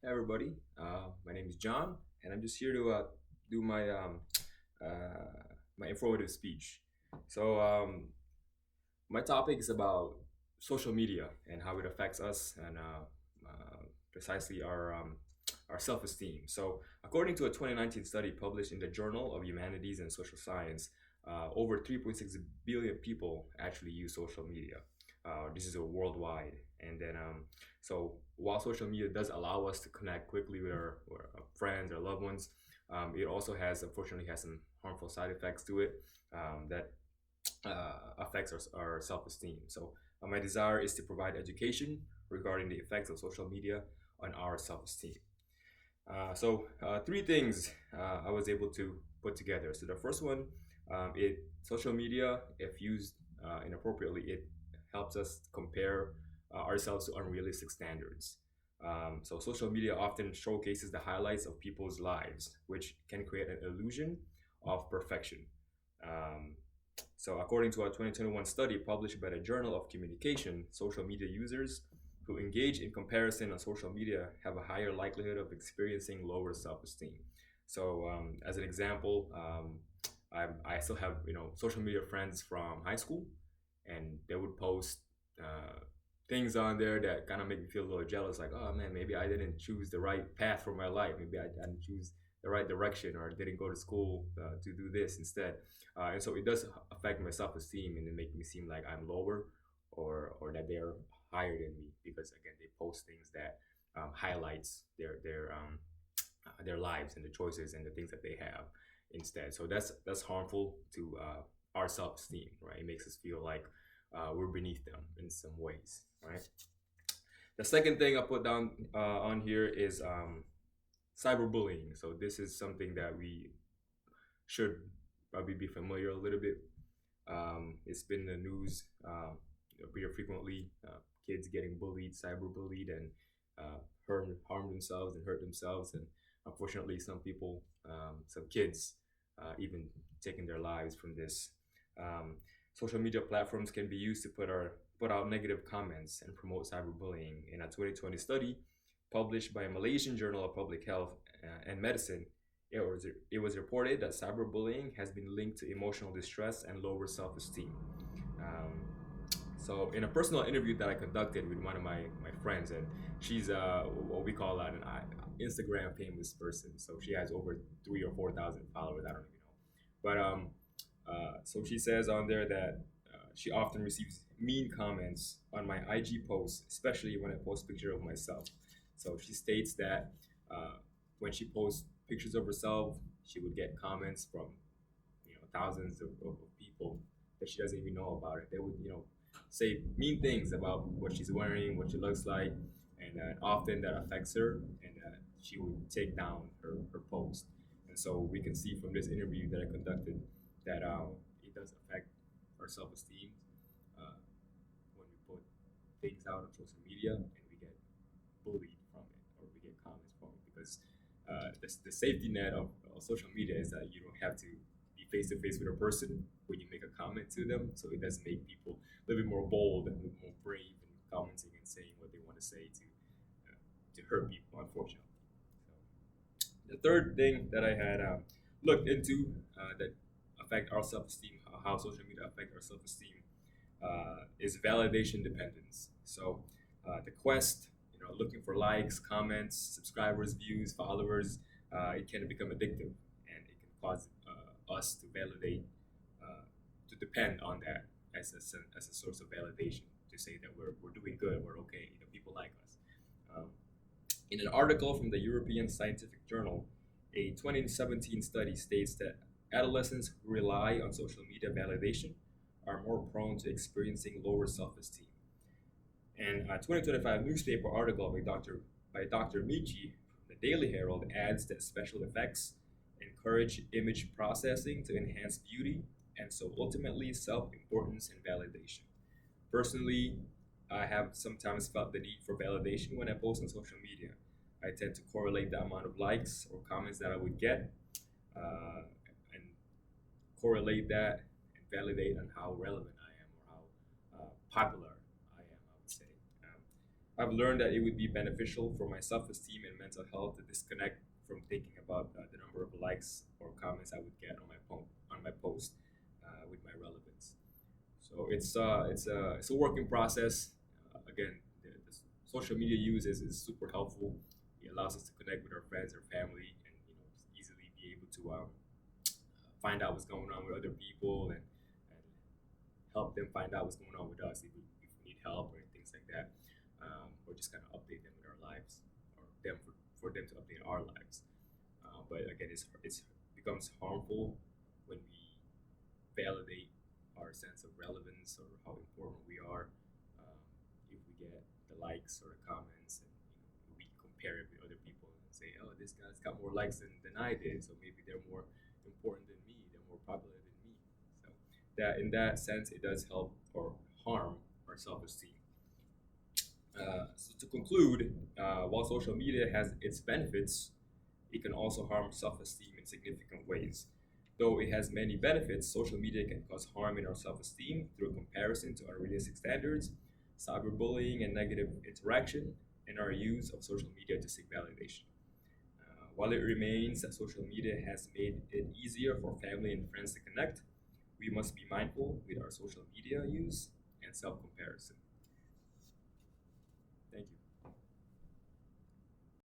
Hey everybody, my name is John, and I'm just here to do my informative speech. So my topic is about social media and how it affects us and precisely our self-esteem. So, according to a 2019 study published in the Journal of Humanities and Social Science, over 3.6 billion people actually use social media. This is a worldwide, and then so while social media does allow us to connect quickly with our friends, our loved ones, it also unfortunately, has some harmful side effects to it that affects our self-esteem. So my desire is to provide education regarding the effects of social media on our self-esteem. Three things I was able to put together. So the first one, it social media, if used inappropriately, it helps us compare ourselves to unrealistic standards. So social media often showcases the highlights of people's lives, which can create an illusion of perfection. Um, According to a 2021 study published by the Journal of Communication, social media users who engage in comparison on social media have a higher likelihood of experiencing lower self-esteem. As an example, I still have social media friends from high school, and they would post things on there that kind of make me feel a little jealous. Like, oh man, maybe I didn't choose the right path for my life. Maybe I didn't choose the right direction, or didn't go to school to do this instead. And so it does affect my self-esteem, and it make me seem like I'm lower, or that they're higher than me, because again they post things that highlights their lives and the choices and the things that they have instead. So that's harmful to our self-esteem, right? It makes us feel like we're beneath them in some ways, right? The second thing I put down on here is cyberbullying. So this is something that we should probably be familiar a little bit. It's been in the news pretty frequently. Kids getting bullied, cyberbullied, and harm themselves and hurt themselves, and unfortunately, some kids, even taking their lives from this. Um, Social media platforms can be used to put out negative comments and promote cyberbullying. In a 2020 study published by a Malaysian Journal of Public Health and Medicine, it was reported that cyberbullying has been linked to emotional distress and lower self-esteem. Um, in a personal interview that I conducted with one of my friends, and she's what we call an Instagram famous person. So she has over 3 or 4 thousand followers. I don't even know, but so she says on there that she often receives mean comments on my IG posts, especially when I post picture of myself. So she states that when she posts pictures of herself, she would get comments from thousands of people that she doesn't even know about it. They would say mean things about what she's wearing, what she looks like, and often that affects her, and she would take down her post. And so we can see from this interview that I conducted that it does affect our self-esteem uh, when we put things out on social media and we get bullied from it, or we get comments from it, because the safety net of social media is that you don't have to be face to face with a person when you make a comment to them. So it does make people a little bit more bold and a little more brave in commenting and saying what they want to say to hurt people, unfortunately. So the third thing that I had looked into that affect our self-esteem, how social media affect our self-esteem, is validation dependence. So the quest, looking for likes, comments, subscribers, views, followers, it can become addictive, and it can cause us to validate, to depend on that as a source of validation, to say that we're doing good, we're okay, people like us. Um, in an article from the European Scientific Journal, a 2017 study states that adolescents who rely on social media validation are more prone to experiencing lower self-esteem. And a 2025 newspaper article by Dr. Michi from the Daily Herald adds that special effects encourage image processing to enhance beauty, and so ultimately self-importance and validation. Personally, I have sometimes felt the need for validation when I post on social media. I tend to correlate the amount of likes or comments that I would get, and correlate that and validate on how relevant I am, or how popular I am, I would say. I've learned that it would be beneficial for my self-esteem and mental health to disconnect from thinking about the number of likes or comments I would get on my post with my relevance. So it's a working process. Again, the social media use is super helpful. It allows us to connect with our friends or family, and easily be able to find out what's going on with other people, and help them find out what's going on with us if we need help or things like that, or just kind of update them with our lives, or for them to update our lives. But again, it's becomes harmful when we validate our sense of relevance or how important we are. Um, if we get the likes or the comments, and we compare it with other people and say, "Oh, this guy's got more likes than I did, so maybe they're more important than me. They're more popular than me." So that in that sense, it does help or harm our self-esteem. So to conclude, while social media has its benefits, it can also harm self-esteem in significant ways. Though it has many benefits, social media can cause harm in our self-esteem through comparison to unrealistic standards, cyberbullying and negative interaction, and our use of social media to seek validation. While it remains that social media has made it easier for family and friends to connect, we must be mindful with our social media use and self comparison.